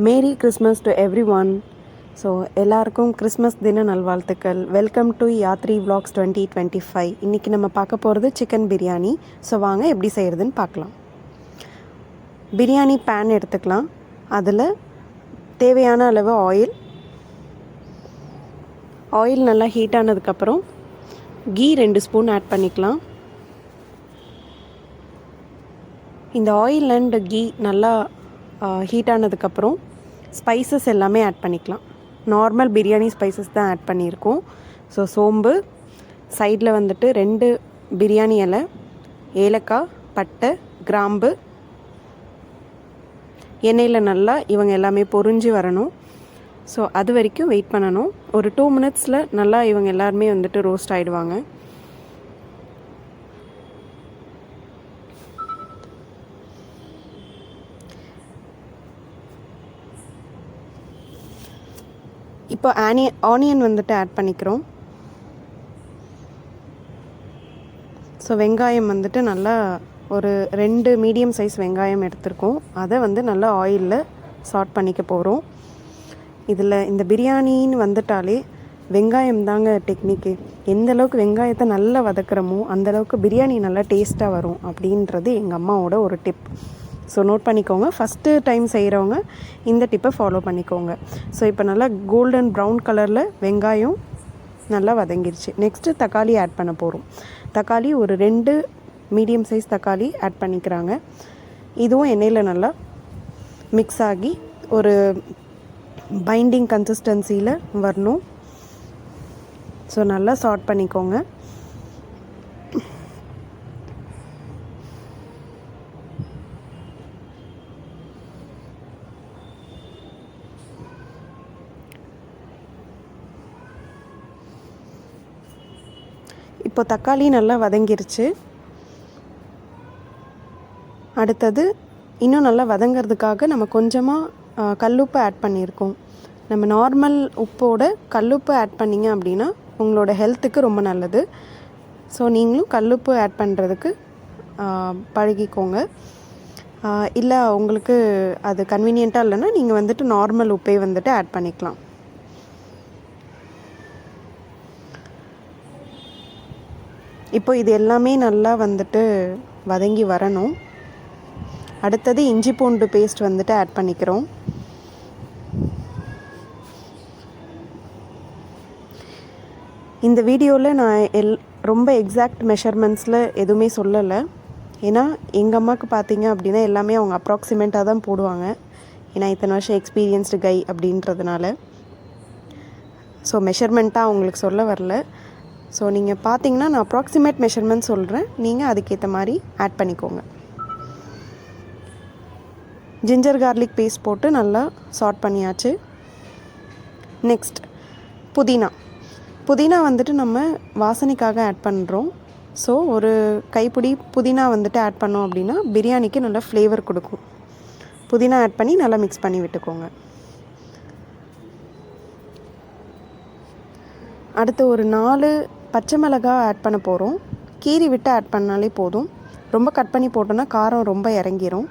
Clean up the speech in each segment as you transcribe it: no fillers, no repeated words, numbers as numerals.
Merry Christmas to every one. So எல்லாருக்கும் Christmas தின நல்வாழ்த்துக்கள். Welcome to Yatri vlogs 2025. இன்றைக்கி நம்ம பார்க்க போகிறது சிக்கன் பிரியாணி. ஸோ வாங்க எப்படி செய்கிறதுன்னு பார்க்கலாம். பிரியாணி பேன் எடுத்துக்கலாம். அதில் தேவையான அளவு ஆயில் நல்லா ஹீட் ஆனதுக்கப்புறம் கீ 2 ஸ்பூன் ஆட் பண்ணிக்கலாம். இந்த ஆயில் அண்ட் கீ நல்லா ஹீட் ஆனதுக்கப்புறம் ஸ்பைசஸ் எல்லாமே ஆட் பண்ணிக்கலாம். நார்மல் பிரியாணி ஸ்பைசஸ் தான் ஆட் பண்ணியிருக்கோம். ஸோ சோம்பு, சைடில் வந்துட்டு 2 பிரியாணி இலை, ஏலக்காய், பட்டை, கிராம்பு, எண்ணெயில் நல்லா இவங்க எல்லாமே பொரிஞ்சு வரணும். ஸோ அது வரைக்கும் வெயிட் பண்ணணும். ஒரு 2 மினிட்ஸில் நல்லா இவங்க எல்லாருமே வந்துட்டு ரோஸ்ட் ஆகிடுவாங்க. இப்போ ஆனியன் வந்துட்டு ஆட் பண்ணிக்கிறோம். ஸோ வெங்காயம் வந்துட்டு நல்லா ஒரு 2 மீடியம் சைஸ் வெங்காயம் எடுத்திருக்கோம். அதை வந்து நல்லா ஆயிலில் சாட் பண்ணிக்க போகிறோம். இதில் இந்த பிரியாணின்னு வந்துட்டாலே வெங்காயம் தாங்க டெக்னிக்கு. எந்தளவுக்கு வெங்காயத்தை நல்லா வதக்குறோமோ அந்தளவுக்கு பிரியாணி நல்லா டேஸ்ட்டாக வரும் அப்படின்றது எங்கள் அம்மாவோட ஒரு டிப். ஸோ நோட் பண்ணிக்கோங்க. ஃபஸ்ட்டு டைம் செய்கிறவங்க இந்த டிப்பை ஃபாலோ பண்ணிக்கோங்க. ஸோ இப்போ நல்லா கோல்டன் ப்ரௌன் கலரில் வெங்காயம் நல்லா வதங்கிருச்சு. நெக்ஸ்ட்டு தக்காளி ஆட் பண்ண போகிறோம். தக்காளி ஒரு 2 மீடியம் சைஸ் தக்காளி ஆட் பண்ணிக்கிறாங்க. இதுவும் எண்ணெயில் நல்லா மிக்ஸ் ஆகி ஒரு பைண்டிங் கன்சிஸ்டன்சியில் வரணும். ஸோ நல்லா சாட் பண்ணிக்கோங்க. இப்போ தக்காளி நல்லா வதங்கிருச்சு. அடுத்தது இன்னும் நல்லா வதங்கிறதுக்காக நம்ம கொஞ்சமாக கல்லுப்பு ஆட் பண்ணியிருக்கோம். நம்ம நார்மல் உப்போட கல்லுப்பு ஆட் பண்ணிங்க அப்படின்னா உங்களோட ஹெல்த்துக்கு ரொம்ப நல்லது. ஸோ நீங்களும் கல்லுப்பு ஆட் பண்ணுறதுக்கு பழகிக்கோங்க. இல்லை உங்களுக்கு அது கன்வீனியண்ட்டாக இல்லைன்னா நீங்கள் வந்துட்டு நார்மல் உப்பே வந்துட்டு ஆட் பண்ணிக்கலாம். இப்போ இது எல்லாமே நல்லா வந்துட்டு வதங்கி வரணும். அடுத்தது இஞ்சி பூண்டு பேஸ்ட் வந்துட்டு ஆட் பண்ணிக்கிறோம். இந்த வீடியோவில் நான் ரொம்ப எக்ஸாக்ட் மெஷர்மெண்ட்ஸில் எதுவுமே சொல்லலை. ஏன்னா எங்கள் அம்மாவுக்கு பார்த்தீங்க அப்படின்னா எல்லாமே அவங்க அப்ராக்சிமேட்டாக தான் போடுவாங்க. ஏன்னா இத்தனை வருஷம் எக்ஸ்பீரியன்ஸ்டு கை அப்படின்றதுனால. ஸோ மெஷர்மெண்ட்டாக அவங்களுக்கு சொல்ல வரல. ஸோ நீங்கள் பார்த்தீங்கன்னா நான் அப்ராக்சிமேட் மெஷர்மெண்ட் சொல்கிறேன். நீங்கள் அதுக்கேற்ற மாதிரி ஆட் பண்ணிக்கோங்க. ஜிஞ்சர் கார்லிக் பேஸ்ட் போட்டு நல்லா சாட் பண்ணியாச்சு. நெக்ஸ்ட் புதினா வந்துட்டு நம்ம வாசனைக்காக ஆட் பண்ணுறோம். ஸோ ஒரு கைப்பிடி புதினா வந்துட்டு ஆட் பண்ணோம் அப்படின்னா பிரியாணிக்கு நல்லா ஃப்ளேவர் கொடுக்கும். புதினா ஆட் பண்ணி நல்லா மிக்ஸ் பண்ணி விட்டுக்கோங்க. அடுத்து ஒரு 4 பச்சை மிளகாய் ஆட் பண்ண போகிறோம். கீரி விட்டு ஆட் பண்ணாலே போதும். ரொம்ப கட் பண்ணி போட்டோன்னா காரம் ரொம்ப இறங்கிரும்.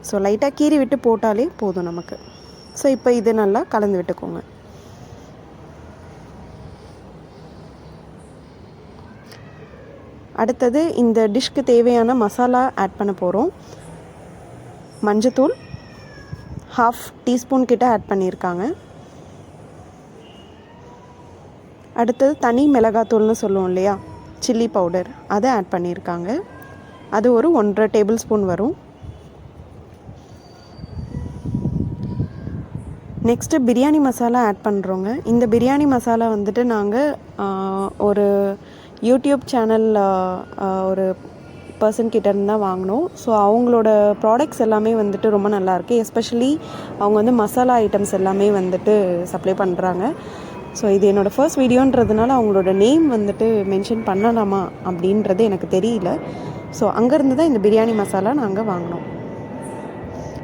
ஸோ லைட்டாக கீரி விட்டு போட்டாலே போதும் நமக்கு. ஸோ இப்போ இது நல்லா கலந்து விட்டுக்கோங்க. அடுத்தது இந்த டிஷ்க்கு தேவையான மசாலா ஆட் பண்ண போகிறோம். மஞ்சத்தூள் 1/2 டீஸ்பூன் கிட்ட ஆட் பண்ணியிருக்காங்க. அடுத்தது தனி மிளகாத்தூள்னு சொல்லுவோம் இல்லையா, சில்லி பவுடர், அதை ஆட் பண்ணியிருக்காங்க. அது ஒரு 1.5 டேபிள் ஸ்பூன் வரும். நெக்ஸ்ட்டு பிரியாணி மசாலா ஆட் பண்ணுறோங்க. இந்த பிரியாணி மசாலா வந்துட்டு நாங்கள் ஒரு யூடியூப் சேனல் ஒரு பர்சன் கிட்டேருந்து தான் வாங்கினோம். ஸோ அவங்களோட ப்ராடக்ட்ஸ் எல்லாமே வந்துட்டு ரொம்ப நல்லாயிருக்கு. எஸ்பெஷலி அவங்க வந்து மசாலா ஐட்டம்ஸ் எல்லாமே வந்துட்டு சப்ளை பண்ணுறாங்க. ஸோ இது என்னோடய ஃபர்ஸ்ட் வீடியோன்றதுனால அவங்களோட நேம் வந்துட்டு மென்ஷன் பண்ணலாமா அப்படின்றது எனக்கு தெரியல. ஸோ அங்கேருந்து தான் இந்த பிரியாணி மசாலா நாங்கள் வாங்கினோம்.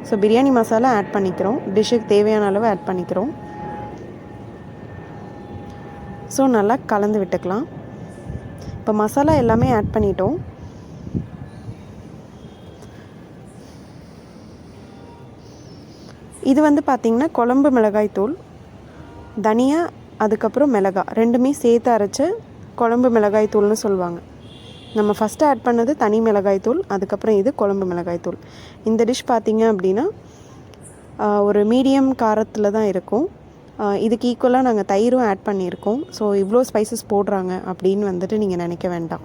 ஸோ பிரியாணி மசாலா ஆட் பண்ணிக்கிறோம். டிஷ்ஷுக்கு தேவையான அளவு ஆட் பண்ணிக்கிறோம். ஸோ நல்லா கலந்து விட்டுக்கலாம். இப்போ மசாலா எல்லாமே ஆட் பண்ணிட்டோம். இது வந்து பார்த்திங்கன்னா குழம்பு மிளகாய் தூள், தனியா, அதுக்கப்புறம் மிளகாய் ரெண்டுமே சேர்த்து அரைச்ச குழம்பு மிளகாய் தூள்னு சொல்லுவாங்க. நம்ம ஃபஸ்ட்டு ஆட் பண்ணது தனி மிளகாய் தூள், அதுக்கப்புறம் இது குழம்பு மிளகாய் தூள். இந்த டிஷ் பார்த்திங்க அப்படின்னா ஒரு மீடியம் காரத்தில் தான் இருக்கும். இதுக்கு ஈக்குவலாக நாங்கள் தயிரும் ஆட் பண்ணியிருக்கோம். ஸோ இவ்வளோ ஸ்பைசஸ் போடுறாங்க அப்படின்னு வந்துட்டு நீங்கள் நினைக்க வேண்டாம்.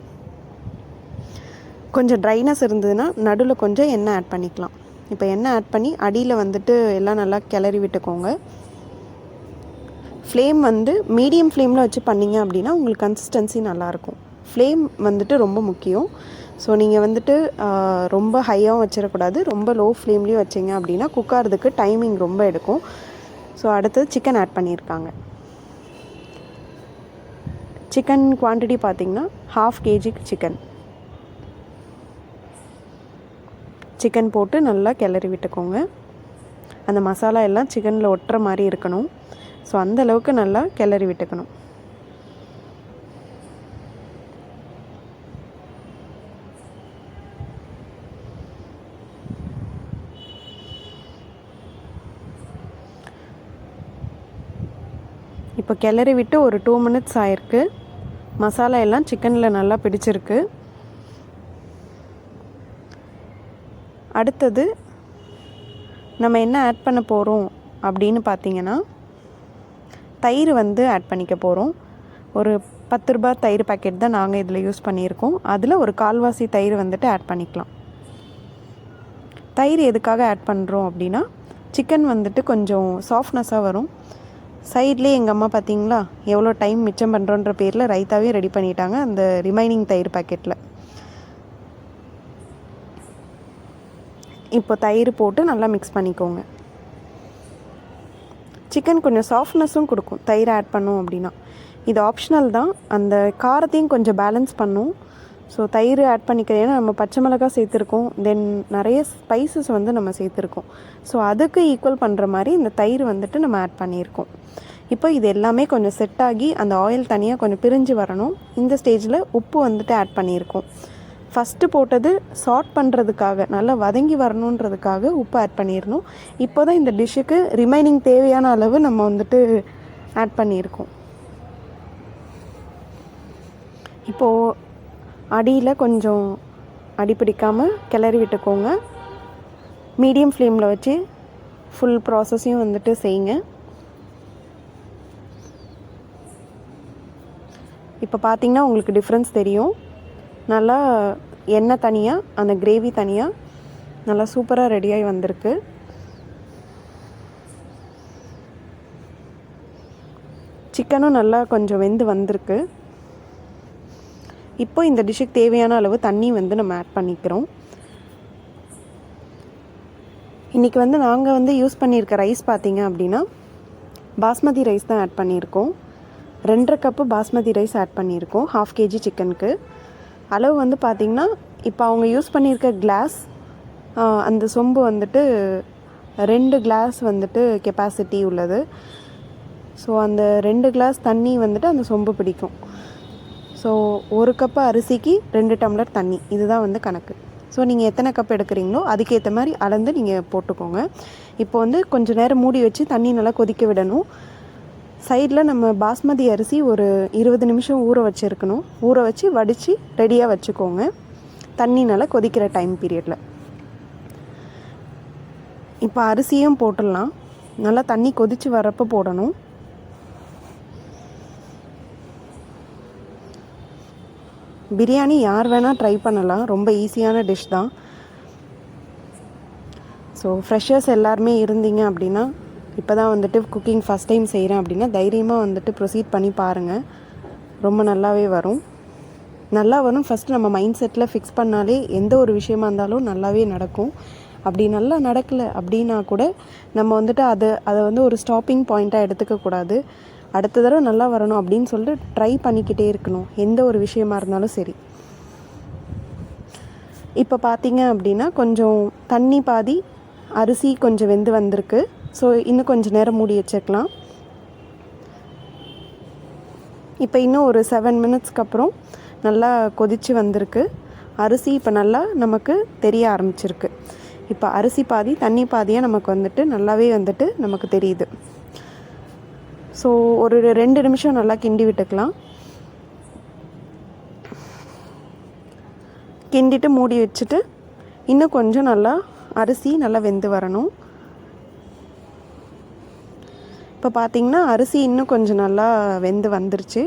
கொஞ்சம் ட்ரைனஸ் இருந்ததுன்னா நடுவில் கொஞ்சம் எண்ணெய் ஆட் பண்ணிக்கலாம். இப்போ எண்ணெய் ஆட் பண்ணி அடியில் வந்துட்டு எல்லாம் நல்லா கிளறி விட்டுக்கோங்க. ஃப்ளேம் வந்து மீடியம் ஃப்ளேமில் வச்சு பண்ணிங்க அப்படின்னா உங்களுக்கு கன்சிஸ்டன்சி நல்லாயிருக்கும். ஃப்ளேம் வந்துட்டு ரொம்ப முக்கியம். ஸோ நீங்கள் வந்துட்டு ரொம்ப ஹையாகவும் வச்சிடக்கூடாது, ரொம்ப லோ ஃப்ளேம்லேயும் வச்சிங்க அப்படின்னா குக் ஆகிறதுக்கு டைமிங் ரொம்ப எடுக்கும். ஸோ அடுத்தது சிக்கன் ஆட் பண்ணியிருக்காங்க. சிக்கன் குவான்டிட்டி பார்த்திங்கன்னா 1/2 kg சிக்கன் போட்டு நல்லா கிளறி விட்டுக்கோங்க. அந்த மசாலா எல்லாம் சிக்கனில் ஒட்டுற மாதிரி இருக்கணும். ஸோ அந்தளவுக்கு நல்லா கிளறி விட்டுக்கணும். இப்போ கிளறி விட்டு ஒரு 2 minutes ஆயிருக்கு. மசாலா எல்லாம் சிக்கனில் நல்லா பிடிச்சிருக்கு. அடுத்தது நம்ம என்ன ஆட் பண்ண போகிறோம் அப்படின்னு பார்த்திங்கன்னா தயிர் வந்து ஆட் பண்ணிக்க போகிறோம். ஒரு 10 ரூபாய் தயிர் பாக்கெட் தான் நாங்கள் இதில் யூஸ் பண்ணியிருக்கோம். அதில் ஒரு 1/4 தயிர் வந்துட்டு ஆட் பண்ணிக்கலாம். தயிர் எதுக்காக ஆட் பண்ணுறோம் அப்படின்னா சிக்கன் வந்துட்டு கொஞ்சம் சாஃப்ட்னஸாக வரும். சைட்லேயே எங்கள் அம்மா பார்த்திங்களா எவ்வளோ டைம் மிச்சம் பண்ணுறோன்ற பேரில் ரைத்தாவே ரெடி பண்ணிட்டாங்க அந்த ரிமைனிங் தயிர் பாக்கெட்டில். இப்போ தயிர் போட்டு நல்லா மிக்ஸ் பண்ணிக்கோங்க. சிக்கன் கொஞ்சம் சாஃப்ட்னஸும் கொடுக்கும் தயிர் ஆட் பண்ணோம் அப்படின்னா. இது ஆப்ஷனல் தான், அந்த காரத்தையும் கொஞ்சம் பேலன்ஸ் பண்ணும். ஸோ தயிர் ஆட் பண்ணிக்கிறேன், ஏன்னா நம்ம பச்சை மிளகாய் சேர்த்துருக்கோம், தென் நிறைய ஸ்பைசஸ் வந்து நம்ம சேர்த்துருக்கோம். ஸோ அதுக்கு ஈக்குவல் பண்ணுற மாதிரி இந்த தயிர் வந்துட்டு நம்ம ஆட் பண்ணியிருக்கோம். இப்போ இது எல்லாமே கொஞ்சம் செட் ஆகி அந்த ஆயில் தனியாக கொஞ்சம் பிரிஞ்சு வரணும். இந்த ஸ்டேஜில் உப்பு வந்துட்டு ஆட் பண்ணியிருக்கோம். ஃபஸ்ட்டு போட்டது சாட் பண்ணுறதுக்காக, நல்லா வதங்கி வரணுன்றதுக்காக உப்பு ஆட் பண்ணிடணும். இப்போ தான் இந்த டிஷ்ஷுக்கு ரிமைனிங் தேவையான அளவு நம்ம வந்துட்டு ஆட் பண்ணியிருக்கோம். இப்போது அடியில் கொஞ்சம் அடி பிடிக்காமல் கிளறி விட்டுக்கோங்க. மீடியம் ஃப்ளேமில் வச்சு ஃபுல் ப்ராசஸையும் வந்துட்டு செய்யுங்க. இப்போ பார்த்திங்கன்னா உங்களுக்கு டிஃப்ரென்ஸ் தெரியும். நல்லா எண்ணெய் தனியாக, அந்த கிரேவி தனியாக நல்லா சூப்பராக ரெடியாகி வந்திருக்கு. சிக்கனும் நல்லா கொஞ்சம் வெந்து வந்திருக்கு. இப்போ இந்த டிஷ்ஷுக்கு தேவையான அளவு தண்ணி வந்து நம்ம ஆட் பண்ணிக்கிறோம். இன்றைக்கி வந்து நாங்கள் வந்து யூஸ் பண்ணியிருக்க ரைஸ் பார்த்திங்க அப்படின்னா பாஸ்மதி ரைஸ் தான் ஆட் பண்ணியிருக்கோம். 2.5 கப்பு பாஸ்மதி ரைஸ் ஆட் பண்ணியிருக்கோம் 1/2 kg சிக்கனுக்கு. அளவு வந்து பார்த்திங்கன்னா இப்போ அவங்க யூஸ் பண்ணியிருக்க கிளாஸ், அந்த சொம்பு வந்துட்டு 2 கிளாஸ் வந்துட்டு கெப்பாசிட்டி உள்ளது. ஸோ அந்த 2 கிளாஸ் தண்ணி வந்துட்டு அந்த சொம்பு பிடிக்கும். ஸோ 1 கப்பு அரிசிக்கு 2 டம்ளர் தண்ணி, இதுதான் வந்து கணக்கு. ஸோ நீங்கள் எத்தனை கப் எடுக்கிறீங்களோ அதுக்கேற்ற மாதிரி அளந்து நீங்கள் போட்டுக்கோங்க. இப்போ வந்து கொஞ்சம் நேரம் மூடி வச்சு தண்ணி நல்லா கொதிக்க விடணும். சைடில் நம்ம பாஸ்மதி அரிசி ஒரு 20 நிமிஷம் ஊற வச்சுருக்கணும். ஊற வச்சு வடித்து ரெடியாக வச்சுக்கோங்க தண்ணி நல்லா கொதிக்கிற டைம் பீரியடில். இப்போ அரிசியும் போட்டுடலாம். நல்லா தண்ணி கொதித்து வரப்போ போடணும். பிரியாணி யார் வேணால் ட்ரை பண்ணலாம், ரொம்ப ஈஸியான டிஷ் தான். ஸோ ஃப்ரெஷர்ஸ் எல்லாருமே இருந்தீங்க அப்படின்னா, இப்போ தான் வந்துட்டு குக்கிங் ஃபஸ்ட் டைம் செய்கிறேன் அப்படின்னா தைரியமாக வந்துட்டு ப்ரொசீட் பண்ணி பாருங்கள். ரொம்ப நல்லாவே வரும். ஃபஸ்ட்டு நம்ம மைண்ட் செட்டில் ஃபிக்ஸ் பண்ணாலே எந்த ஒரு விஷயமா இருந்தாலும் நல்லாவே நடக்கும். அப்படி நல்லா நடக்கலை அப்படின்னா கூட நம்ம வந்துட்டு அதை வந்து ஒரு ஸ்டாப்பிங் பாயிண்ட்டாக எடுத்துக்கக்கூடாது. அடுத்த தடவை நல்லா வரணும் அப்படின்னு சொல்லிட்டு ட்ரை பண்ணிக்கிட்டே இருக்கணும், எந்த ஒரு விஷயமா இருந்தாலும் சரி. இப்போ பார்த்தீங்க அப்படின்னா கொஞ்சம் தண்ணி பாதி, அரிசி கொஞ்சம் வெந்து வந்திருக்கு. ஸோ இன்னும் கொஞ்சம் நேரம் மூடி வச்சுக்கலாம். இப்போ இன்னும் ஒரு 7 மினிட்ஸ்க்கு அப்புறம் நல்லா கொதித்து வந்திருக்கு. அரிசி இப்போ நல்லா நமக்கு தெரிய ஆரம்பிச்சிருக்கு. இப்போ அரிசி பாதி தண்ணி பாதியாக நமக்கு வந்துட்டு நல்லாவே வந்துட்டு நமக்கு தெரியுது. ஸோ ஒரு 2 நிமிஷம் நல்லா கிண்டி விட்டுக்கலாம். கிண்டிட்டு மூடி வச்சுட்டு இன்னும் கொஞ்சம் நல்லா அரிசி நல்லா வெந்து வரணும். இப்போ பார்த்திங்கன்னா அரிசி இன்னும் கொஞ்சம் நல்லா வெந்து வந்துருச்சு.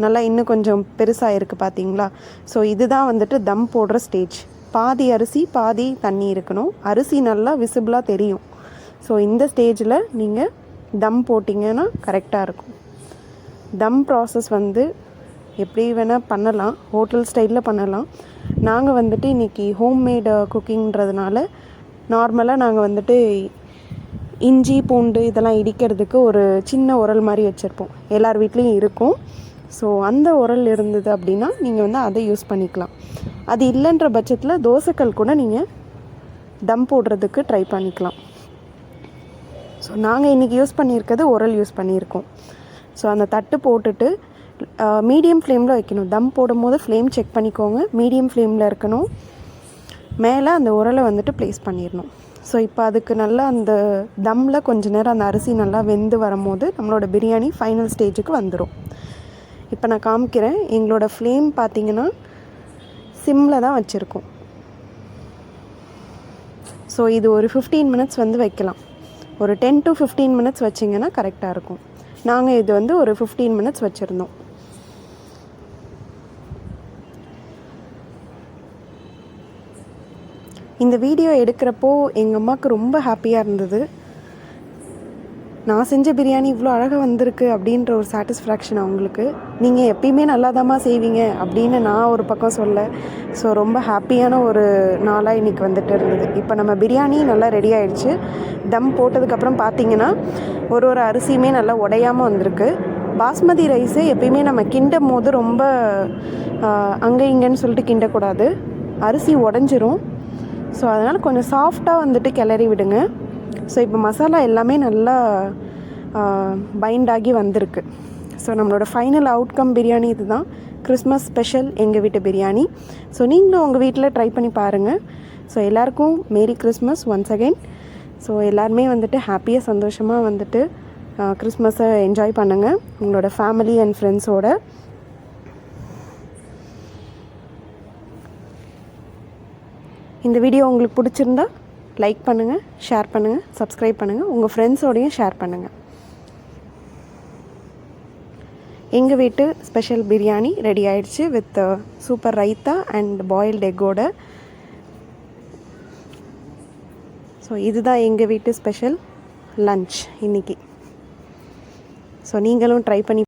நல்லா இன்னும் கொஞ்சம் பெருசாக இருக்குது பார்த்தீங்களா. ஸோ இதுதான் வந்துட்டு தம் போடுற ஸ்டேஜ். பாதி அரிசி பாதி தண்ணி இருக்கணும். அரிசி நல்லா விசிபிளாக தெரியும். ஸோ இந்த ஸ்டேஜில் நீங்கள் தம் போட்டிங்கன்னா கரெக்டாக இருக்கும். தம் ப்ராசஸ் வந்து எப்படி வேணால் பண்ணலாம், ஹோட்டல் ஸ்டைலில் பண்ணலாம். நாங்கள் வந்துட்டு இன்றைக்கி ஹோம்மேடு குக்கிங்கிறதுனால நார்மலாக நாங்கள் வந்துட்டு இஞ்சி பூண்டு இதெல்லாம் இடிக்கிறதுக்கு ஒரு சின்ன உரல் மாதிரி வச்சுருப்போம். எல்லார் வீட்லேயும் இருக்கும். ஸோ அந்த உரல் இருந்தது அப்படின்னா நீங்கள் வந்து அதை யூஸ் பண்ணிக்கலாம். அது இல்லைன்ற பட்சத்தில் தோசைக்கல் கூட நீங்கள் தம் போடுறதுக்கு ட்ரை பண்ணிக்கலாம். ஸோ நாங்கள் இன்றைக்கி யூஸ் பண்ணியிருக்கிறது உரல் யூஸ் பண்ணியிருக்கோம். ஸோ அந்த தட்டு போட்டுட்டு மீடியம் ஃப்ளேமில் வைக்கணும். தம் போடும்போது ஃப்ளேம் செக் பண்ணிக்கோங்க. மீடியம் ஃப்ளேமில் இருக்கணும். மேலே அந்த உரலை வந்துட்டு ப்ளேஸ் பண்ணிடணும். ஸோ இப்போ அதுக்கு நல்லா அந்த தம்மில் கொஞ்ச நேரம் அந்த அரிசி நல்லா வெந்து வரும்போது நம்மளோட பிரியாணி ஃபைனல் ஸ்டேஜுக்கு வந்துடும். இப்போ நான் காமிக்கிறேன். எங்களோட ஃப்ளேம் பார்த்திங்கன்னா சிம்மில் தான் வச்சுருக்கோம். ஸோ இது ஒரு 15 மினிட்ஸ் வந்து வைக்கலாம். ஒரு 10 to 15 மினிட்ஸ் வச்சிங்கன்னா கரெக்டாக இருக்கும். நாங்கள் இது வந்து ஒரு 15 மினிட்ஸ் வச்சுருந்தோம். இந்த வீடியோ எடுக்கிறப்போ எங்கள் அம்மாவுக்கு ரொம்ப ஹாப்பியாக இருந்தது. நான் செஞ்ச பிரியாணி இவ்வளோ அழகாக வந்திருக்கு அப்படின்ற ஒரு சாட்டிஸ்ஃபேக்ஷன் அவங்களுக்கு. நீங்கள் எப்பயுமே நல்லாதாம்மா செய்வீங்க அப்படின்னு நான் ஒரு பக்கம் சொல்ல. ஸோ ரொம்ப ஹாப்பியான ஒரு நாளாக இன்றைக்கி வந்துட்டு இருந்தது. இப்போ நம்ம பிரியாணி நல்லா ரெடி ஆகிடுச்சு. தம் போட்டதுக்கப்புறம் பார்த்திங்கன்னா ஒரு அரிசியுமே நல்லா உடையாமல் வந்திருக்கு. பாஸ்மதி ரைஸு எப்பயுமே நம்ம கிண்டும் போது ரொம்ப அங்கே இங்கேன்னு சொல்லிட்டு கிண்டக்கூடாது, அரிசி உடஞ்சிரும். ஸோ அதனால் கொஞ்சம் சாஃப்டாக வந்துட்டு கிளறி விடுங்க. ஸோ இப்போ மசாலா எல்லாமே நல்லா பைண்ட் ஆகி வந்திருக்கு. ஸோ நம்மளோட ஃபைனல் அவுட்கம் பிரியாணி இது தான். கிறிஸ்மஸ் ஸ்பெஷல் எங்கள் வீட்டு பிரியாணி. ஸோ நீங்களும் உங்கள் வீட்டில் ட்ரை பண்ணி பாருங்கள். ஸோ எல்லாேருக்கும் merry Christmas once again. So எல்லாருமே வந்துட்டு ஹாப்பியாக சந்தோஷமாக வந்துட்டு கிறிஸ்மஸை என்ஜாய் பண்ணுங்கள் உங்களோட ஃபேமிலி அண்ட் ஃப்ரெண்ட்ஸோட. இந்த வீடியோ உங்களுக்கு பிடிச்சிருந்தா லைக் பண்ணுங்கள், ஷேர் பண்ணுங்கள், சப்ஸ்கிரைப் பண்ணுங்கள், உங்கள் ஃப்ரெண்ட்ஸோடையும் ஷேர் பண்ணுங்கள். எங்கள் வீட்டு ஸ்பெஷல் பிரியாணி ரெடி ஆயிடுச்சு with super raita and boiled எக்கோட. ஸோ இதுதான் எங்கள் வீட்டு ஸ்பெஷல் லன்ச் இன்றைக்கி. ஸோ நீங்களும் ட்ரை பண்ணி